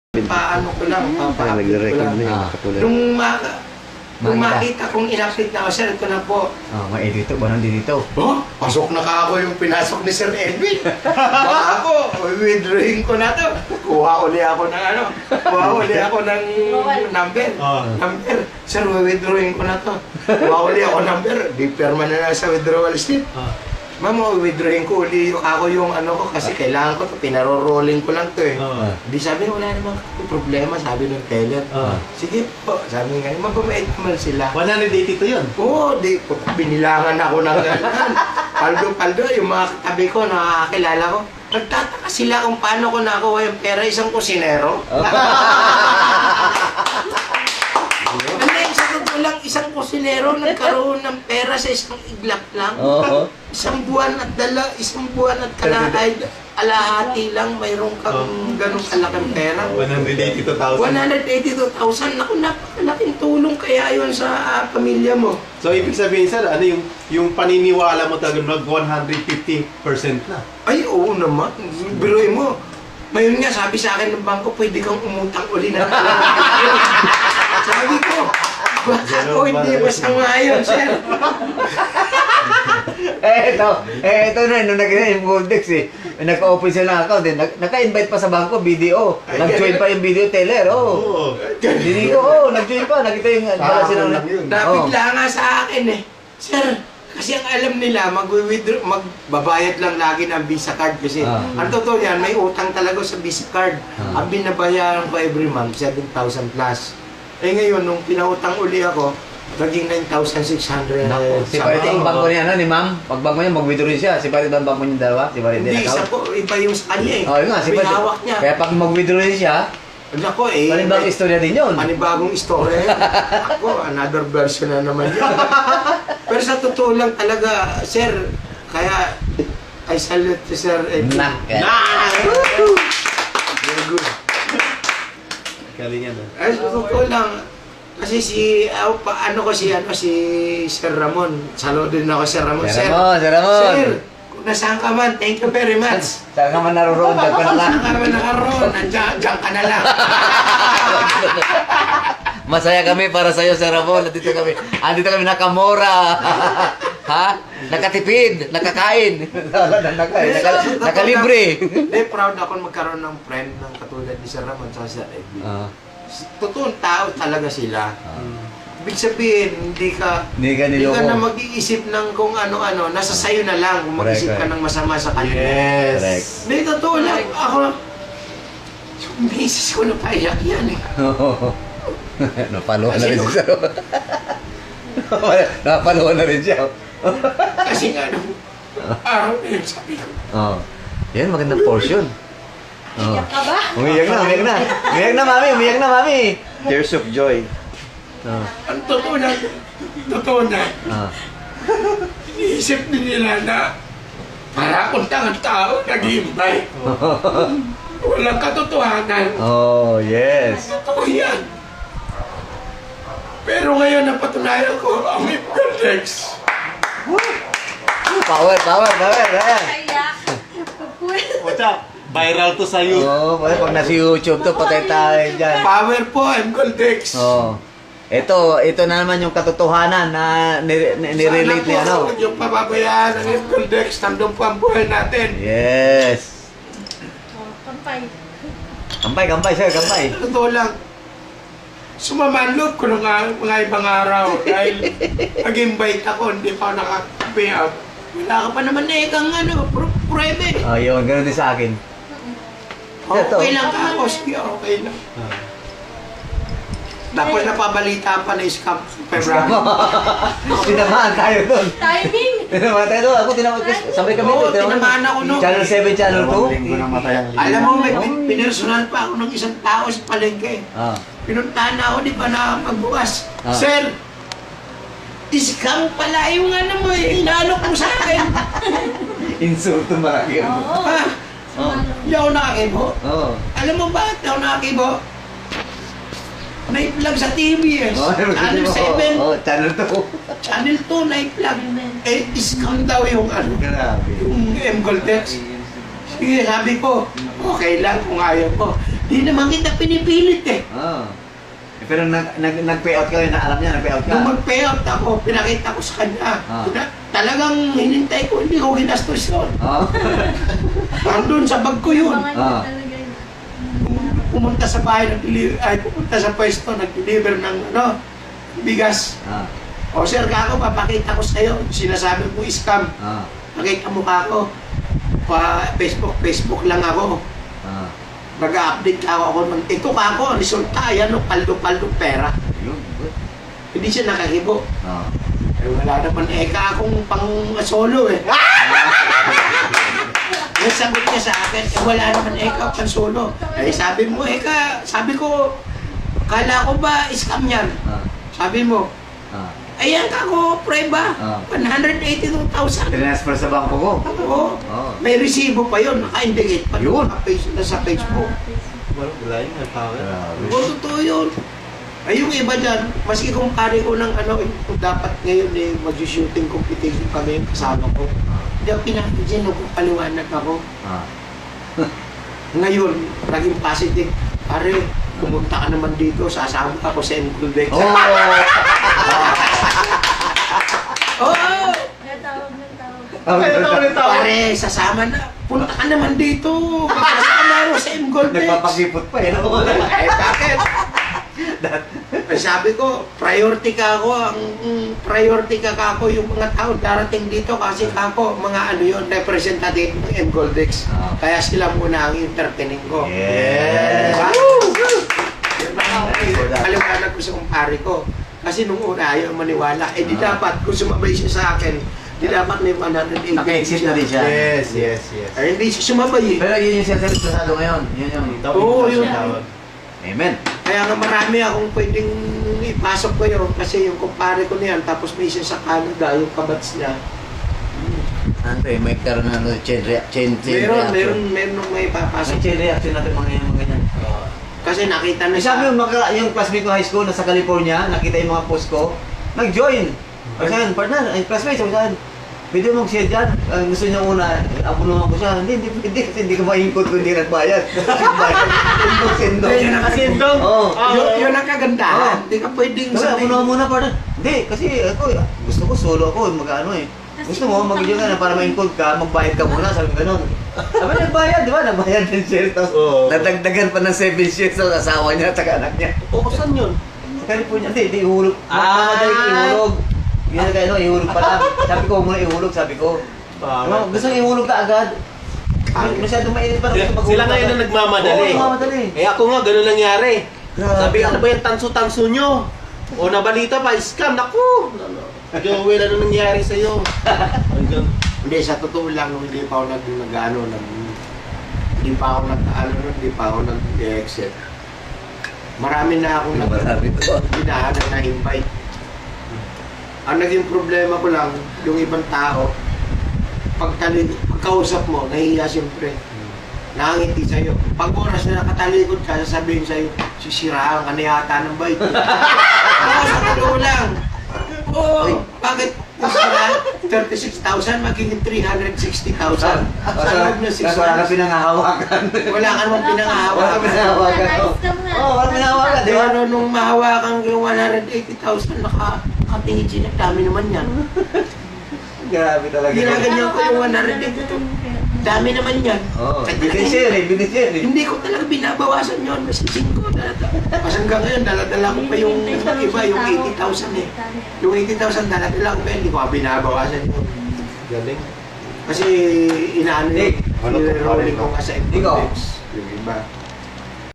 Paano ko lang, papaapit ko lang. Nung makita kong in-update na ako, sir, ito na po. Ma-edito ba nandito? Oh, pasok na ka ako yung pinasok ni Sir Edwin. Baka ako, withdrawing ko na to. Kuha uli ako ng number. Number. Sir, withdrawing ko na to. Kuha uli ako number. Di perma na sa withdrawal slip. Ma'am, withdrawing ko uli ako yung ko kasi kailangan ko to, pinaro-rolling ko lang to eh. Di sabi, wala namang problema, sabi ng teller. Sige po, sabi nga, mababait naman sila. 182 yun? Oo, di ko binilangan ako ng paldo, yung mga katabi ko, nakakilala ko. Nagtataka sila kung paano ko nakuha yung pera, isang kusinero. Isang kusinero nagkaroon ng pera sa isang iglap lang. Isang buwan at kalahati lang mayroon kang ganong kalaking pera. 182,000. 182,000. Naku, napakalaking tulong kaya yun sa pamilya mo. So, ibig sabihin, sir, ano yung paniniwala mo talaga mag 150% na? Ay, oo naman. Biruin mo. Ngayon nga, sabi sa akin ng bangko, pwede kang umutang uli na sabi ko, ako hindi masama yun, sir. Ito na, nung nag-ina yung Goldex nagka-open sila ng account naka-invite pa sa bangko, BDO. Nag-join pa yung BDO teller, Hindi ko, nag-join pa, nakita yung bala sila. Nabigla nga sa akin Sir, kasi ang alam nila, magbabayad lang lagi ng Visa card kasi ang totoo yan, may utang talaga sa Visa card. Ang binabayaran ko every month, 7,000 plus. Eh ngayon, nung pinautang uli ako, naging 9,600. Si Parit yung bangko niya, ni ma'am? Pag bangko niya, mag-withdraw siya. Si Parit ba ang bangko niya dalawa? Si Parit din hindi, isa po, iba yung sa kanya yun nga, si Parit. Pinahawak niya. Kaya pag mag-withdraw siya, Nako panibagong istorya din yun. Panibagong istorya. Ako, another version na naman yun. Pero sa totoo lang talaga, sir, kaya I salute to Sir Edwin. Very good. Galing yan, Ay, sa totoo lang. Kasi si Sir Ramon. Saludo din ako Sir Ramon. Sir Ramon. Sir, kung nasaan ka man, thank you very much. Saan ka man naroon, dyan ka na lang. Saan ka man nakaroon, dyan ka na lang. Masaya kami para sa'yo, Sir Ramon. Andito kami nakamura. Nakatipid, nakakain. Nakalibre. Hindi, proud ako magkaroon ng friend ng katulad ni Sir Ramon sa Sir Edwin. Totoong tao talaga sila. Ibig sabihin, hindi ka na mag-iisip ng kung ano-ano. Nasa sayo na lang kung mag-isip ka ng masama sa kanila. Yes. Hindi, totoo lang. Ako, yung misis ko napaiyak yan Napaluhan na rin siya. Napaluhan na rin siya. Kasi nga nung araw na yun, sabi ko. Yan, magandang portion. Iyak ka ba? Umiyak na, mami. Tears of joy. Ang totoo na, iniisip din nila na para akong tangang tao, nag-iimbay. Walang katotohanan. Yes. Totoo yan. Pero ngayon napatunayan ko, ang Goldex. Power. Iyak. What's up? Viral to sa YouTube. Pag nasa YouTube to, patay tayo dyan. Power po, I'm Goldex. Ito na naman yung katotohanan na nirelate ni ano. Yung pababayaan ng M. Goldex, nandun po ang buhay natin. Yes. Kampay. Kampay, sir, kampay. Totoo lang. Sumamanlot ko ng mga ibang araw dahil nag-invite ako, hindi pa nakakape up. Wala ka pa naman kang pruebe. Yun, ganun din sa akin. Okay lang ka ako, sige, okay lang. Dapat napabalita pa na scam February. Tinamaan tayo doon. Timing! Tinamaan tayo doon. Ako tinamaan ko. Sabay kami. Oo, tinamaan ako no. Channel 7, Channel 2. Linggo ng matay ang linggo. Alam mo, may pinersonal pa ako ng isang tao sa palengke. Pinuntahan na ako, di pa nakapagbukas. Sir, scam pala yung mo inaalok mo sa akin. Insulto marami. Hindi ako nakakibo. Alam mo bakit ako nakakibo? Nai-plug sa TV Channel 7. Channel 2. Channel 2, nai-plug. Scam daw yung Grabe. yung M. Goldex. Sige, sabi ko, okay lang kung ayaw ko. Di naman kita pinipilit eh. Oh. Pero nag-payout ka rin, na alam niya, nag-payout ka. Nung mag-payout ako, pinakita ko sa kanya. Ah. Talagang hinintay ko, hindi ko ginastos yun. Oh. Andun sa bag ko yun. Mga Ah. talaga yun. Pumunta sa bahay, pumunta sa pwesto, nag-deliver ng bigas. Ah. O sir, kako, papakita ko sa'yo. Sinasabi mo scam. Ah. Pakita mo kako. Facebook lang ako. Ah. Nag-update ako ng ito kako, resulta, ayan o, paldo-paldo pera. Yun, good. Hindi siya nakahibo. Ah. Eh, wala naman akong pang solo eh. Yung sagot niya sa akin, wala naman pang solo. Eh, sabi mo, sabi ko, kala ko ba scam yan? Ah. Sabi mo, Ah. ayan kako, prueba, Ah. 182,000. Transfer sa bangko ko. Oo. Oh. May resibo pa yun, naka-indicate pa Yun. sa Facebook. Wala yun, ang power. Grabe. Oo, totoo yun. Ay, yung iba dyan, maski kung pare ko ng kung dapat ngayon mag-shooting competition kami yung kasama ko. Hindi ako pinakita kung paliwanag ako. Ah. Ngayon, naging positive. Pare, pumunta ka naman dito, sasama ako sa Enculdex. Oh! Oo! Natawag ng tawag. Pare, sasama na. Punta ka naman dito. Kasama ako sa Enculdex. Nagpapakipot pa eh. No? Eh, bakit? Eh, sabi ko, priority ka ako, priority ka ako yung mga tao darating dito kasi ako, mga representative ng Engoldex. Ah. Kaya sila muna ang entertaining ko. Yes! Kaliwanag ko sa kumpare ko. Kasi nung una ayaw maniwala, di dapat, kung sumabay siya sa akin, di dapat may 180. Naka-exit na rin siya. Yes. Ay, hindi siya sumabay eh. Pero yun yung sasado ngayon. Yun yung... Oo, yun. Amen. Kaya nga marami akong pwedeng ipasok ko yun kasi yung kumpare ko niyan tapos may isa sa Canada, yung kabats niya. Ano to eh, may karoon na chain reaction. Meron may May papasok. chain reaction natin mga ganyan. Kasi nakita na Eh, sabi yung classmate ko high school, nasa California, nakita yung mga post ko, nag-join. Sabi partner, ay classmate, sabi saan, pwede mong share dyan. Gusto niya una, apunuhan ko siya. Hindi, kasi hindi ko ma-input kung hindi nagbayad. Sindok. Yun ang kasindong. Oo. Yun ang kagandahan. Hindi ka pwedeng Sabi, apunuhan muna partner. Hindi, kasi ako, gusto ko solo ako, mag-ano eh. Gusto mo, mag-join ka na para ma-include ka, magbayad ka muna, sabi ko ganun. Sabi, nagbayad, di ba? Nagbayad ng share. Tapos, nadagdagan pa ng 7 shares sa asawa niya at saka anak niya. O, saan yun? Sa California, hindi, ihulog. Madaling ihulog. Yun na kayo, ihulog pa lang. Sabi ko, muna ihulog, sabi ko. Gusto nang ihulog ka agad. Masyadong mainit pa rin gusto maghulog Sila ngayon agad. na nagmamadali. Oo, nagmamadali. Eh ako nga, ganun nangyari. Grabe. Sabi, ano ba yung tanso-tanso nyo? O nabalita pa, scam, naku! Joel, ano nangyari sa'yo? Hanggang, Hindi, sa totoo lang, hindi pa ako hindi pa ako nag-exit. Marami na akong Marami to. binahagan na invite. Ang naging problema ko lang, yung ibang tao, pagkausap mo, nahihiya siyempre. Nakangiti sa'yo. Pag oras na nakatalikod ka, sasabihin sa'yo, sisiraan ka na yata ng bite. Oo, sa totoo lang. Oo, bakit? Sisiraan, 36,000, magiging 360,000. Sa loob ng 6 Kaso wala ka months. pinangahawakan. Wala ka naman Wala ka pinangahawakan. pinangahawakan. Oo, wala pinangahawakan. Di ba, nung mahawakan ko yung 180,000, nakatingin siya, dami naman yan. Grabe talaga. Ginaganyan ko yung 180,000. Dami naman yan. Oo, Kaya binishare eh, binishare eh. hindi ko talaga binabawasan yun. Kasi 5 talaga. Kasi hanggang ngayon, daladala ko pa yung iba, yung 80,000 eh. Yung 80,000 daladala ko pa, hindi ko binabawasan yun. galing. Kasi inaano yun, Nick, i-rolling ko nga sa Nico. index. Yung iba.